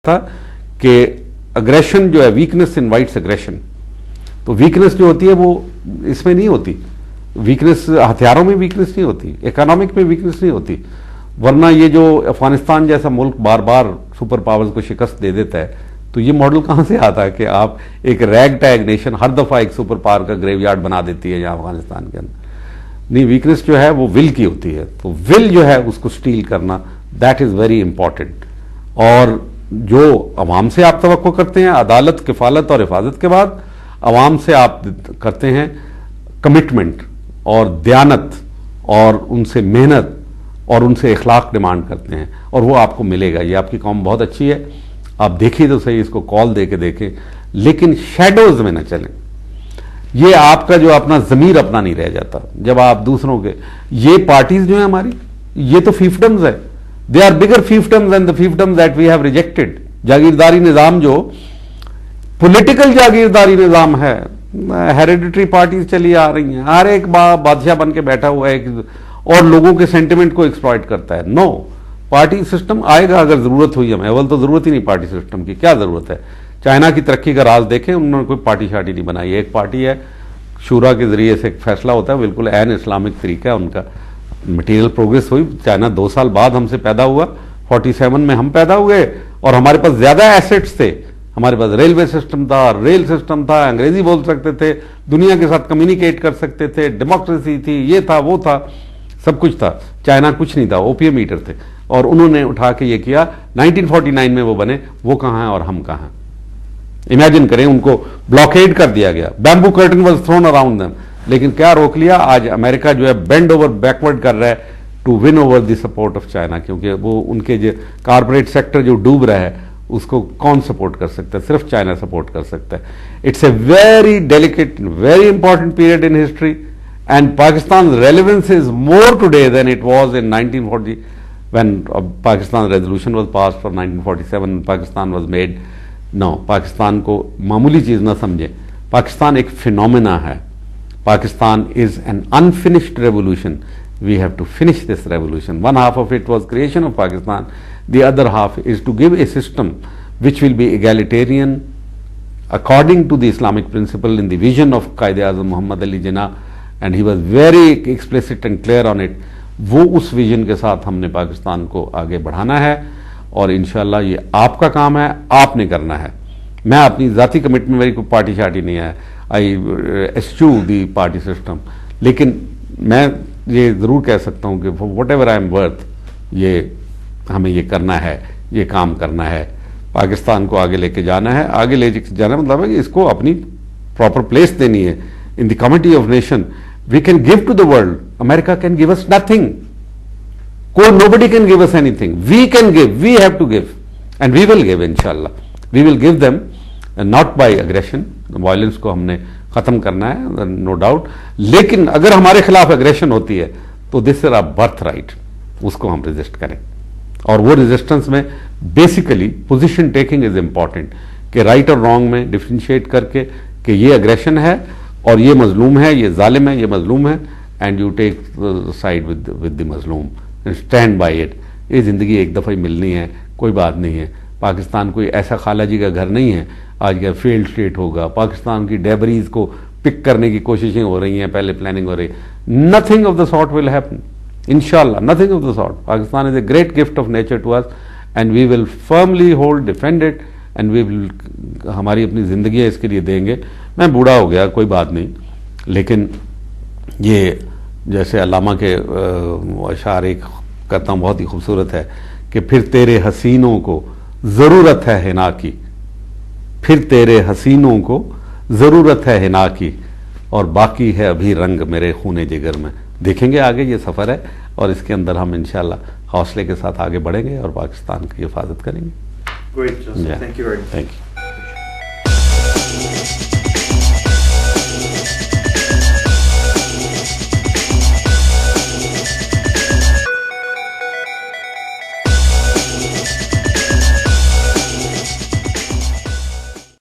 تھا کہ اگریشن جو ہے ویکنس انوائٹس اگریشن. تو ویکنس جو ہوتی ہے وہ اس میں نہیں ہوتی, ویکنس ہتھیاروں میں ویکنس نہیں ہوتی, اکنامک میں ویکنس نہیں ہوتی. ورنہ یہ جو افغانستان جیسا ملک بار بار سپر پاورز کو شکست دے دیتا ہے, تو یہ ماڈل کہاں سے آتا ہے کہ آپ ایک ریگ ٹیگ نیشن ہر دفعہ ایک سپر پاور کا گریو یارڈ بنا دیتی ہے یہاں افغانستان کے اندر. نہیں, ویکنس جو ہے وہ ول کی ہوتی ہے, تو ول جو ہے اس کو سٹیل کرنا, دیٹ از ویری امپورٹنٹ. اور جو عوام سے آپ توقع کرتے ہیں عدالت, کفالت اور حفاظت کے بعد, عوام سے آپ کرتے ہیں کمٹمنٹ اور دیانت اور ان سے محنت اور ان سے اخلاق ڈیمانڈ کرتے ہیں, اور وہ آپ کو ملے گا. یہ آپ کی قوم بہت اچھی ہے, آپ دیکھیے تو صحیح, اس کو کال دے کے دیکھیں, لیکن شیڈوز میں نہ چلیں. یہ آپ کا جو اپنا ضمیر اپنا نہیں رہ جاتا جب آپ دوسروں کے, یہ پارٹیز جو ہیں ہماری, یہ تو فیفڈمز ہے, they are bigger fiefdoms and the fiefdoms that we have rejected. جاگیرداری نظام جو پولیٹیکل جاگیرداری نظام ہے, ہیریڈیٹری پارٹیز چلی آ رہی ہیں, ہر ایک بادشاہ بن کے بیٹھا ہوا ہے اور لوگوں کے سینٹیمنٹ کو ایکسپلائٹ کرتا ہے. نو, پارٹی سسٹم آئے گا اگر ضرورت ہوئی ہمیں. اول تو ضرورت ہی نہیں پارٹی سسٹم کی, کیا ضرورت ہے؟ چائنا کی ترقی کا راز دیکھیں, انہوں نے کوئی پارٹی شارٹی نہیں بنائی. ایک پارٹی ہے, شورا کے ذریعے سے ایک فیصلہ ہوتا ہے, بالکل عین اسلامک طریقہ ہے ان کا. مٹیریل پروگریس ہوئی, چائنا 2 سال بعد ہم سے پیدا ہوا, 47 میں ہم پیدا ہوئے, اور ہمارے پاس زیادہ ایسٹس تھے. ہمارے پاس ریلوے سسٹم تھا, ریل سسٹم تھا, انگریزی بول سکتے تھے, دنیا کے ساتھ کمیونیکیٹ کر سکتے تھے, ڈیموکریسی تھی, یہ تھا وہ تھا, سب کچھ تھا. چائنا کچھ نہیں تھا, اوپیم ایٹر تھے, اور انہوں نے اٹھا کے یہ کیا. 1949 میں وہ بنے, وہ کہاں ہیں اور ہم کہاں ہیں؟ امیجن کریں, ان کو بلاکیڈ کر دیا گیا, bamboo curtain was thrown around them, لیکن کیا روک لیا؟ آج امریکہ جو ہے بینڈ اوور بیکورڈ کر رہا ہے to win over the support of China, کیونکہ وہ ان کے جو کارپوریٹ سیکٹر جو ڈوب رہا ہے اس کو کون سپورٹ کر سکتا ہے؟ صرف چائنا سپورٹ کر سکتا ہے. It's a very delicate, very important period in history, and Pakistan relevance is more today than it was in 1940 when Pakistan resolution was passed for 1947 Pakistan was made. No, Pakistan کو معمولی چیز نہ سمجھیں. پاکستان ایک فینومینا ہے. Pakistan is an unfinished revolution. We have to finish this revolution. One half of it was creation of Pakistan. The other half is to give a system which will be egalitarian according to the Islamic principle in the vision of Qaid-e-Azam Muhammad Ali Jinnah, and he was very explicit and clear on it. وہ اس vision کے ساتھ ہم نے پاکستان کو آگے بڑھانا ہے, اور انشاءاللہ یہ آپ کا کام ہے, آپ نے کرنا ہے. میں اپنی ذاتی کمٹمنٹ, میری کوئی پارٹی شارٹی نہیں ہے, آئی ایسچو دی پارٹی سسٹم, لیکن میں یہ ضرور کہہ سکتا ہوں کہ what ever I am worth, یہ ہمیں یہ کرنا ہے, یہ کام کرنا ہے, پاکستان کو آگے لے کے جانا ہے. آگے لے کے جانا مطلب ہے کہ اس کو اپنی پراپر پلیس دینی ہے in the committee of nation. We can give to the world. America can give us nothing. Nobody can give us anything. We can give. We have to give. And we will give, inshallah. We will give them, not by aggression. Violence کو ہم نے ختم کرنا ہے, no doubt. لیکن اگر ہمارے خلاف aggression ہوتی ہے تو this is our birthright. اس کو ہم resist کریں. اور وہ resistance میں basically position taking is important. کہ right اور wrong میں differentiate کر کے کہ یہ aggression ہے, اور یہ مظلوم ہے, یہ ظالم ہے, یہ مظلوم ہے, and you take side with the مظلوم, اسٹینڈ بائی اٹ. یہ زندگی ایک دفعہ ہی ملنی ہے, کوئی بات نہیں ہے. پاکستان کوئی ایسا خالہ جی کا گھر نہیں ہے آج کا فیلڈ اسٹیٹ ہوگا. پاکستان کی ڈیبریز کو پک کرنے کی کوششیں ہو رہی ہیں, پہلے پلاننگ ہو رہی ہے. Nothing of the sort will happen انشاءاللہ, nothing of the sort. Pakistan is a great gift of nature to us, and we will firmly hold defend it, and we will, ہماری اپنی زندگیاں اس کے لیے دیں گے. میں بوڑھا ہو گیا, کوئی بات نہیں, لیکن یہ جیسے علامہ کے اشعار ایک کرتا ہوں بہت ہی خوبصورت ہے کہ پھر تیرے حسینوں کو ضرورت ہے حنا کی, پھر تیرے حسینوں کو ضرورت ہے حنا کی, اور باقی ہے ابھی رنگ میرے خون جگر میں. دیکھیں گے آگے, یہ سفر ہے, اور اس کے اندر ہم انشاءاللہ حوصلے کے ساتھ آگے بڑھیں گے اور پاکستان کی حفاظت کریں گے. Great, Joseph. Thank you very much. Thank you.